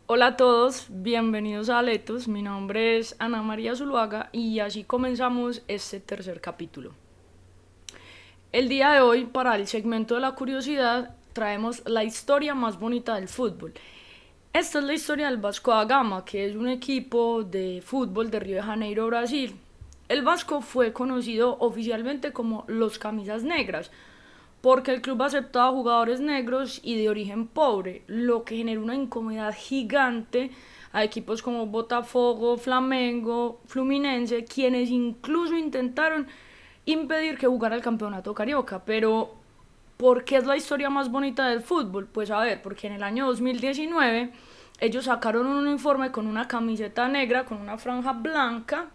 Hola a todos, bienvenidos a Aletos. Mi nombre es Ana María Zuluaga y así comenzamos este tercer capítulo. El día de hoy, para el segmento de la curiosidad, traemos la historia más bonita del fútbol. Esta es la historia del Vasco da Gama, que es un equipo de fútbol de Río de Janeiro, Brasil. El Vasco fue conocido oficialmente como los Camisas Negras, porque el club aceptaba jugadores negros y de origen pobre, lo que generó una incomodidad gigante a equipos como Botafogo, Flamengo, Fluminense, quienes incluso intentaron impedir que jugara el campeonato carioca. Pero ¿por qué es la historia más bonita del fútbol? Pues a ver, porque en el año 2019 ellos sacaron un uniforme con una camiseta negra, con una franja blanca,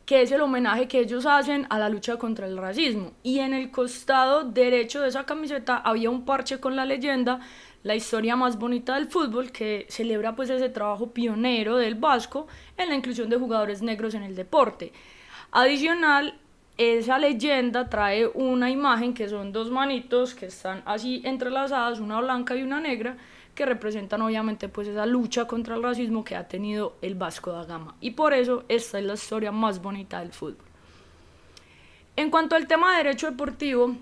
que es el homenaje que ellos hacen a la lucha contra el racismo. Y en el costado derecho de esa camiseta había un parche con la leyenda la historia más bonita del fútbol, que celebra pues ese trabajo pionero del Vasco en la inclusión de jugadores negros en el deporte. Adicional, esa leyenda trae una imagen que son dos manitos que están así entrelazadas, una blanca y una negra, que representan obviamente pues esa lucha contra el racismo que ha tenido el Vasco da Gama. Y por eso esta es la historia más bonita del fútbol. En cuanto al tema de derecho deportivo,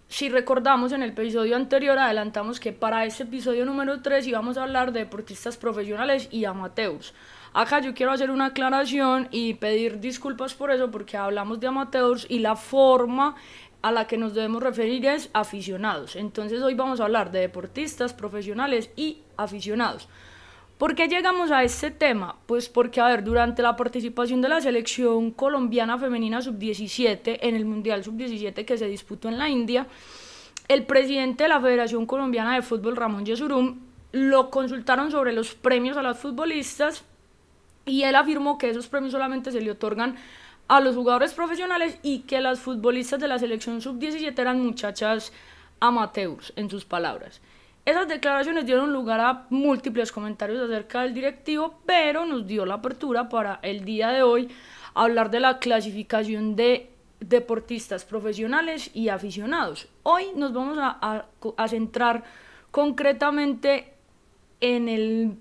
si recordamos en el episodio anterior adelantamos que para este episodio número 3 íbamos a hablar de deportistas profesionales y amateurs. Acá yo quiero hacer una aclaración y pedir disculpas por eso, porque hablamos de amateurs y la forma a la que nos debemos referir es aficionados. Entonces hoy vamos a hablar de deportistas profesionales y aficionados. ¿Por qué llegamos a este tema? Pues porque, a ver, durante la participación de la selección colombiana femenina sub-17 en el Mundial sub-17 que se disputó en la India, el presidente de la Federación Colombiana de Fútbol, Ramón Yesurum, lo consultaron sobre los premios a las futbolistas y él afirmó que esos premios solamente se le otorgan a los jugadores profesionales y que las futbolistas de la selección sub-17 eran muchachas amateurs, en sus palabras. Esas declaraciones dieron lugar a múltiples comentarios acerca del directivo, pero nos dio la apertura para el día de hoy hablar de la clasificación de deportistas profesionales y aficionados. Hoy nos vamos a centrar concretamente en el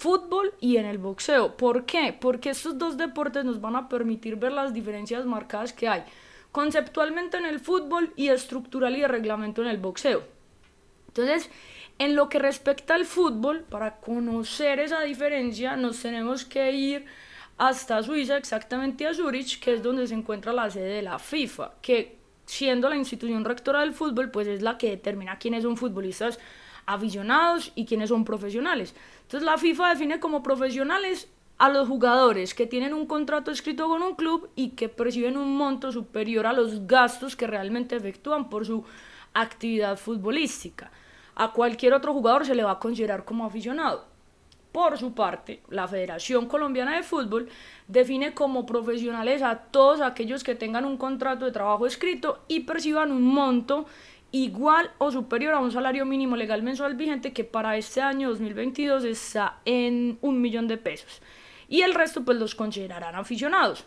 fútbol y en el boxeo. ¿Por qué? Porque estos dos deportes nos van a permitir ver las diferencias marcadas que hay conceptualmente en el fútbol y estructural y de reglamento en el boxeo. Entonces, en lo que respecta al fútbol, para conocer esa diferencia, nos tenemos que ir hasta Suiza, exactamente a Zurich, que es donde se encuentra la sede de la FIFA, que siendo la institución rectora del fútbol, pues es la que determina quiénes son futbolistas aficionados y quiénes son profesionales. Entonces la FIFA define como profesionales a los jugadores que tienen un contrato escrito con un club y que perciben un monto superior a los gastos que realmente efectúan por su actividad futbolística. A cualquier otro jugador se le va a considerar como aficionado. Por su parte, la Federación Colombiana de Fútbol define como profesionales a todos aquellos que tengan un contrato de trabajo escrito y perciban un monto igual o superior a un salario mínimo legal mensual vigente, que para este año 2022 está en 1.000.000 de pesos. Y el resto pues los considerarán aficionados.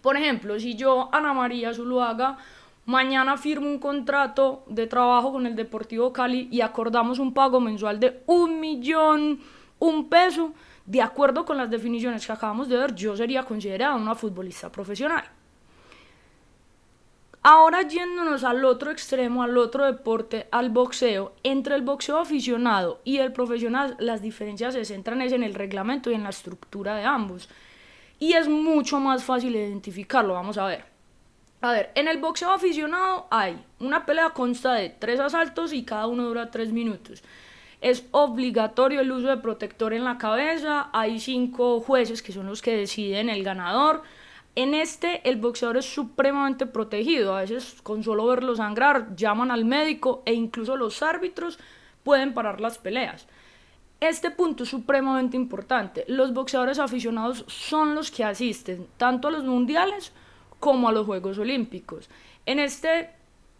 Por ejemplo, si yo, Ana María Zuluaga, mañana firmo un contrato de trabajo con el Deportivo Cali y acordamos un pago mensual de 1.000.000 peso, de acuerdo con las definiciones que acabamos de ver, yo sería considerada una futbolista profesional. Ahora yéndonos al otro extremo, al otro deporte, al boxeo, entre el boxeo aficionado y el profesional, las diferencias se centran en el reglamento y en la estructura de ambos. Y es mucho más fácil identificarlo, vamos a ver. A ver, en el boxeo aficionado hay una pelea, consta de 3 asaltos y cada uno dura 3 minutos. Es obligatorio el uso de protector en la cabeza, hay 5 jueces que son los que deciden el ganador. En este el boxeador es supremamente protegido, a veces con solo verlo sangrar llaman al médico e incluso los árbitros pueden parar las peleas. Este punto es supremamente importante. Los boxeadores aficionados son los que asisten tanto a los mundiales como a los Juegos Olímpicos. En este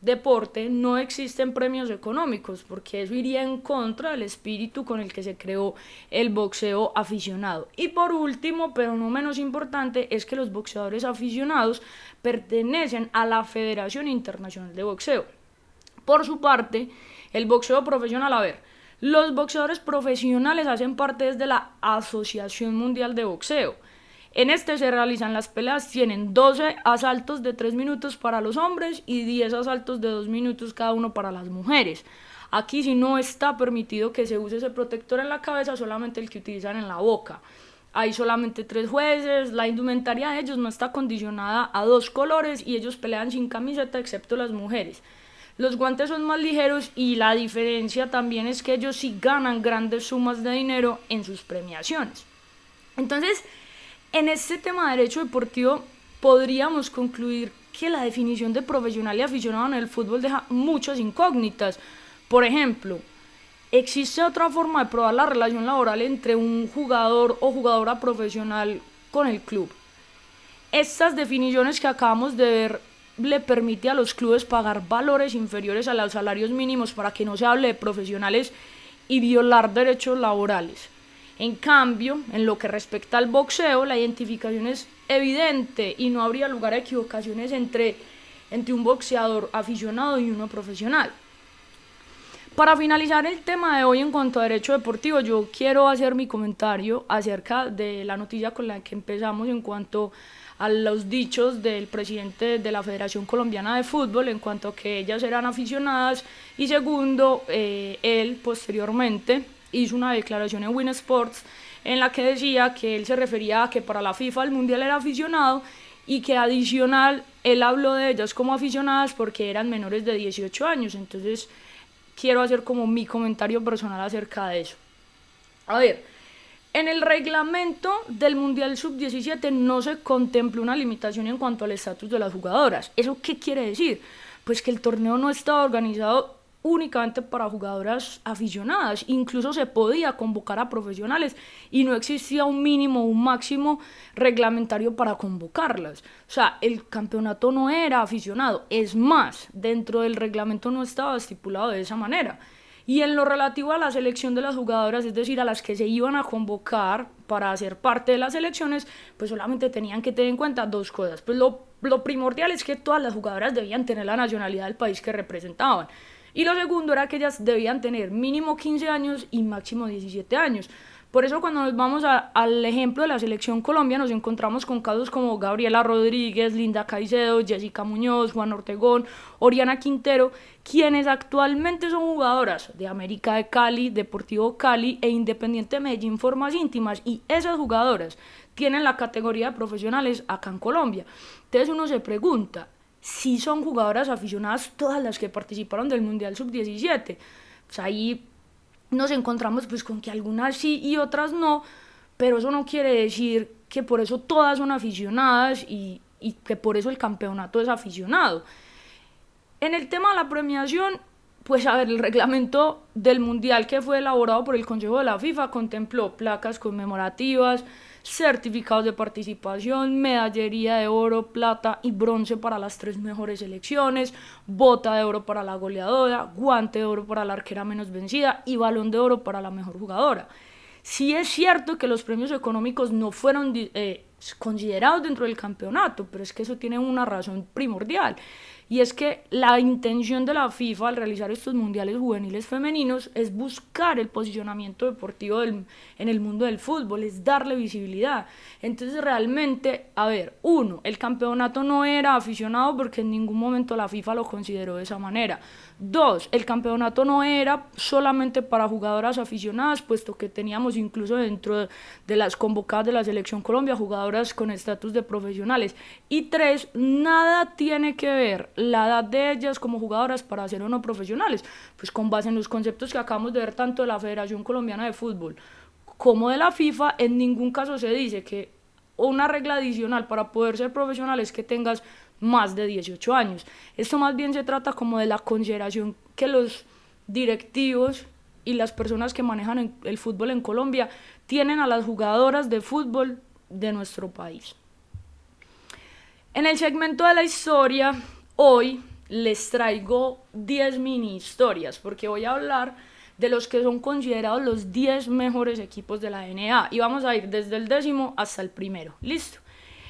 deporte no existen premios económicos, porque eso iría en contra del espíritu con el que se creó el boxeo aficionado. Y por último, pero no menos importante, es que los boxeadores aficionados pertenecen a la Federación Internacional de Boxeo. Por su parte, el boxeo profesional, a ver, Los boxeadores profesionales hacen parte desde la Asociación Mundial de Boxeo. En este se realizan las peleas, tienen 12 asaltos de 3 minutos para los hombres y 10 asaltos de 2 minutos cada uno para las mujeres. Aquí sí no está permitido que se use ese protector en la cabeza, solamente el que utilizan en la boca. Hay solamente 3 jueces, la indumentaria de ellos no está condicionada a 2 colores y ellos pelean sin camiseta excepto las mujeres. Los guantes son más ligeros y la diferencia también es que ellos sí ganan grandes sumas de dinero en sus premiaciones. Entonces, en este tema de derecho deportivo podríamos concluir que la definición de profesional y aficionado en el fútbol deja muchas incógnitas. Por ejemplo, ¿existe otra forma de probar la relación laboral entre un jugador o jugadora profesional con el club? Estas definiciones que acabamos de ver le permite a los clubes pagar valores inferiores a los salarios mínimos para que no se hable de profesionales y violar derechos laborales. En cambio, en lo que respecta al boxeo, la identificación es evidente y no habría lugar a equivocaciones entre un boxeador aficionado y uno profesional. Para finalizar el tema de hoy en cuanto a derecho deportivo, yo quiero hacer mi comentario acerca de la noticia con la que empezamos en cuanto a los dichos del presidente de la Federación Colombiana de Fútbol en cuanto a que ellas eran aficionadas, y segundo, él posteriormente hizo una declaración en Win Sports en la que decía que él se refería a que para la FIFA el Mundial era aficionado y que adicional él habló de ellas como aficionadas porque eran menores de 18 años. Entonces quiero hacer como mi comentario personal acerca de eso. A ver, en el reglamento del Mundial Sub-17 no se contempla una limitación en cuanto al estatus de las jugadoras. ¿Eso qué quiere decir? Pues que el torneo no estaba organizado únicamente para jugadoras aficionadas, incluso se podía convocar a profesionales y no existía un mínimo o un máximo reglamentario para convocarlas. O sea, el campeonato no era aficionado, es más, dentro del reglamento no estaba estipulado de esa manera. Y en lo relativo a la selección de las jugadoras, es decir, a las que se iban a convocar para hacer parte de las selecciones, pues solamente tenían que tener en cuenta 2 cosas. Pues lo primordial es que todas las jugadoras debían tener la nacionalidad del país que representaban. Y lo segundo era que ellas debían tener mínimo 15 años y máximo 17 años. Por eso cuando nos vamos al ejemplo de la selección Colombia nos encontramos con casos como Gabriela Rodríguez, Linda Caicedo, Jessica Muñoz, Juan Ortegón, Oriana Quintero, quienes actualmente son jugadoras de América de Cali, Deportivo Cali e Independiente Medellín Formas Íntimas, y esas jugadoras tienen la categoría de profesionales acá en Colombia. Entonces uno se pregunta, si son jugadoras aficionadas todas las que participaron del Mundial Sub-17. Pues ahí nos encontramos pues con que algunas sí y otras no, pero eso no quiere decir que por eso todas son aficionadas y que por eso el campeonato es aficionado. En el tema de la premiación, pues a ver, el reglamento del Mundial que fue elaborado por el Consejo de la FIFA contempló placas conmemorativas, certificados de participación, medallería de oro, plata y bronce para las 3 mejores selecciones, bota de oro para la goleadora, guante de oro para la arquera menos vencida y balón de oro para la mejor jugadora. Sí es cierto que los premios económicos no fueron considerados dentro del campeonato, pero es que eso tiene una razón primordial. Y es que la intención de la FIFA al realizar estos mundiales juveniles femeninos es buscar el posicionamiento deportivo en el mundo del fútbol, es darle visibilidad. Entonces realmente, a ver, el campeonato no era aficionado porque en ningún momento la FIFA lo consideró de esa manera. 2, el campeonato no era solamente para jugadoras aficionadas, puesto que teníamos incluso dentro de las convocadas de la Selección Colombia jugadoras con estatus de profesionales. Y 3, nada tiene que ver la edad de ellas como jugadoras para ser o no profesionales, pues con base en los conceptos que acabamos de ver tanto de la Federación Colombiana de Fútbol como de la FIFA, en ningún caso se dice que una regla adicional para poder ser profesional es que tengas más de 18 años. Esto más bien se trata como de la consideración que los directivos y las personas que manejan el fútbol en Colombia tienen a las jugadoras de fútbol de nuestro país. En el segmento de la historia, hoy les traigo 10 mini historias, porque voy a hablar de los que son considerados los 10 mejores equipos de la NBA, y vamos a ir desde el 10º hasta el primero. ¿Listo?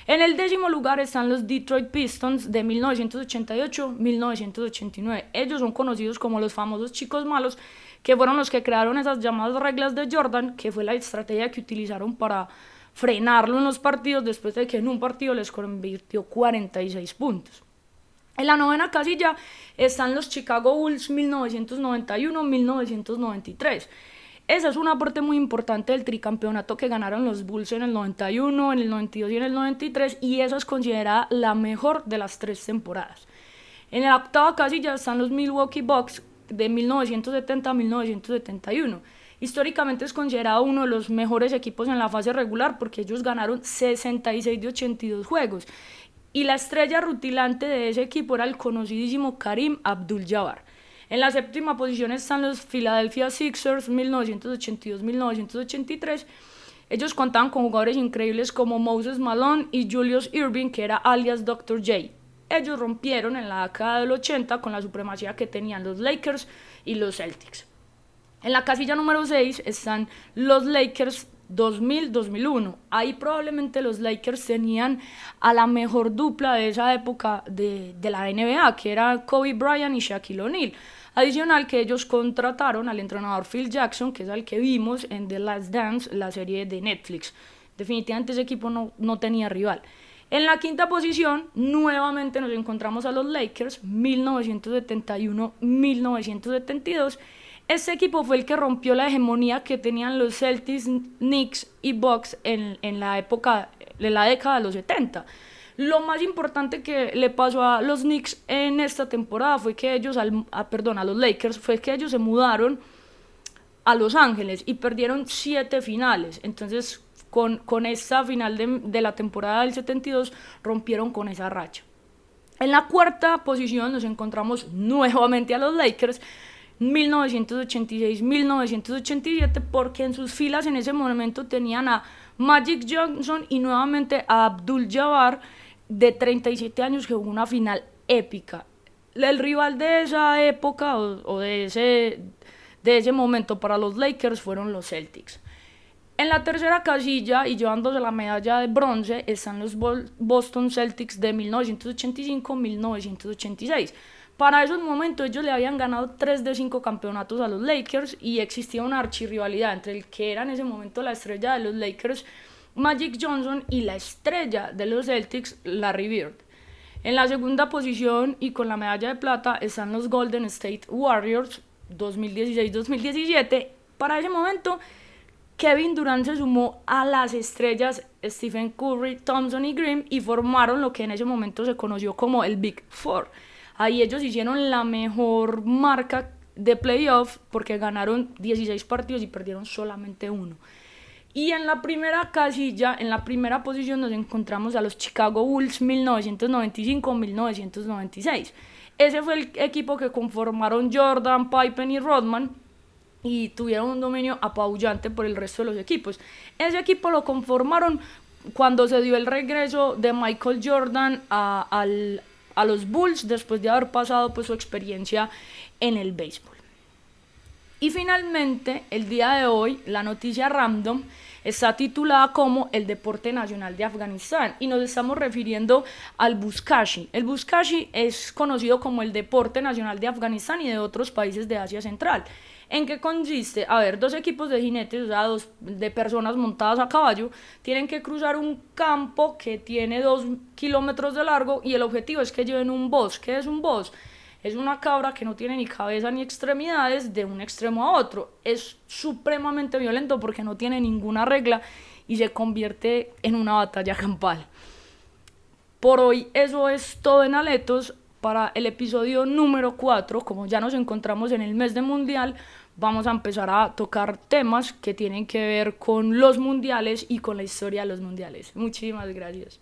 En el 10º lugar están los Detroit Pistons de 1988-1989. Ellos son conocidos como los famosos chicos malos, que fueron los que crearon esas llamadas reglas de Jordan, que fue la estrategia que utilizaron para frenarlo en los partidos después de que en un partido les convirtió 46 puntos. En la novena casilla están los Chicago Bulls 1991-1993. Esa es una parte muy importante del tricampeonato que ganaron los Bulls en el 91, en el 92 y en el 93, y esa es considerada la mejor de las 3 temporadas. En la octava casilla están los Milwaukee Bucks de 1970-1971. Históricamente es considerado uno de los mejores equipos en la fase regular porque ellos ganaron 66 de 82 juegos. Y la estrella rutilante de ese equipo era el conocidísimo Kareem Abdul-Jabbar. En la séptima posición están los Philadelphia Sixers 1982-1983. Ellos contaban con jugadores increíbles como Moses Malone y Julius Erving, que era alias Dr. J. Ellos rompieron en la década del 80 con la supremacía que tenían los Lakers y los Celtics. En la casilla número 6 están los Lakers 2000-2001. Ahí probablemente los Lakers tenían a la mejor dupla de esa época de la NBA, que era Kobe Bryant y Shaquille O'Neal. Adicional que ellos contrataron al entrenador Phil Jackson, que es el que vimos en The Last Dance, la serie de Netflix. Definitivamente ese equipo no tenía rival. En la quinta posición, nuevamente nos encontramos a los Lakers, 1971-1972. Este equipo fue el que rompió la hegemonía que tenían los Celtics, Knicks y Bucks en la década de los 70. Lo más importante que le pasó a los Knicks en esta temporada fue que ellos, a los Lakers, fue que ellos se mudaron a Los Ángeles y perdieron 7 finales. Entonces, con esta final de la temporada del 72, rompieron con esa racha. En la cuarta posición nos encontramos nuevamente a los Lakers, 1986-1987, porque en sus filas en ese momento tenían a Magic Johnson y nuevamente a Abdul-Jabbar, de 37 años, que jugó una final épica. El rival de esa época o de ese momento para los Lakers fueron los Celtics. En la tercera casilla y llevándose la medalla de bronce están los Boston Celtics de 1985-1986. Para esos momentos ellos le habían ganado 3 de 5 campeonatos a los Lakers y existía una archirrivalidad entre el que era en ese momento la estrella de los Lakers, Magic Johnson, y la estrella de los Celtics, Larry Bird. En la segunda posición y con la medalla de plata están los Golden State Warriors 2016-2017. Para ese momento Kevin Durant se sumó a las estrellas Stephen Curry, Thompson y Green y formaron lo que en ese momento se conoció como el Big Four. Ahí ellos hicieron la mejor marca de playoff porque ganaron 16 partidos y perdieron solamente 1. Y en la primera casilla, en la primera posición, nos encontramos a los Chicago Bulls 1995-1996. Ese fue el equipo que conformaron Jordan, Pippen y Rodman y tuvieron un dominio apabullante por el resto de los equipos. Ese equipo lo conformaron cuando se dio el regreso de Michael Jordan a los Bulls después de haber pasado pues, su experiencia en el béisbol. Y finalmente, el día de hoy, la noticia random está titulada como el deporte nacional de Afganistán y nos estamos refiriendo al buzkashi. El buzkashi es conocido como el deporte nacional de Afganistán y de otros países de Asia Central. ¿En qué consiste? A ver, 2 equipos de jinetes, o sea, 2 de personas montadas a caballo, tienen que cruzar un campo que tiene 2 kilómetros de largo y el objetivo es que lleven un boss. ¿Qué es un boss? Es una cabra que no tiene ni cabeza ni extremidades de un extremo a otro. Es supremamente violento porque no tiene ninguna regla y se convierte en una batalla campal. Por hoy eso es todo en Aletos. Para el episodio número 4, como ya nos encontramos en el mes de mundial, vamos a empezar a tocar temas que tienen que ver con los mundiales y con la historia de los mundiales. Muchísimas gracias.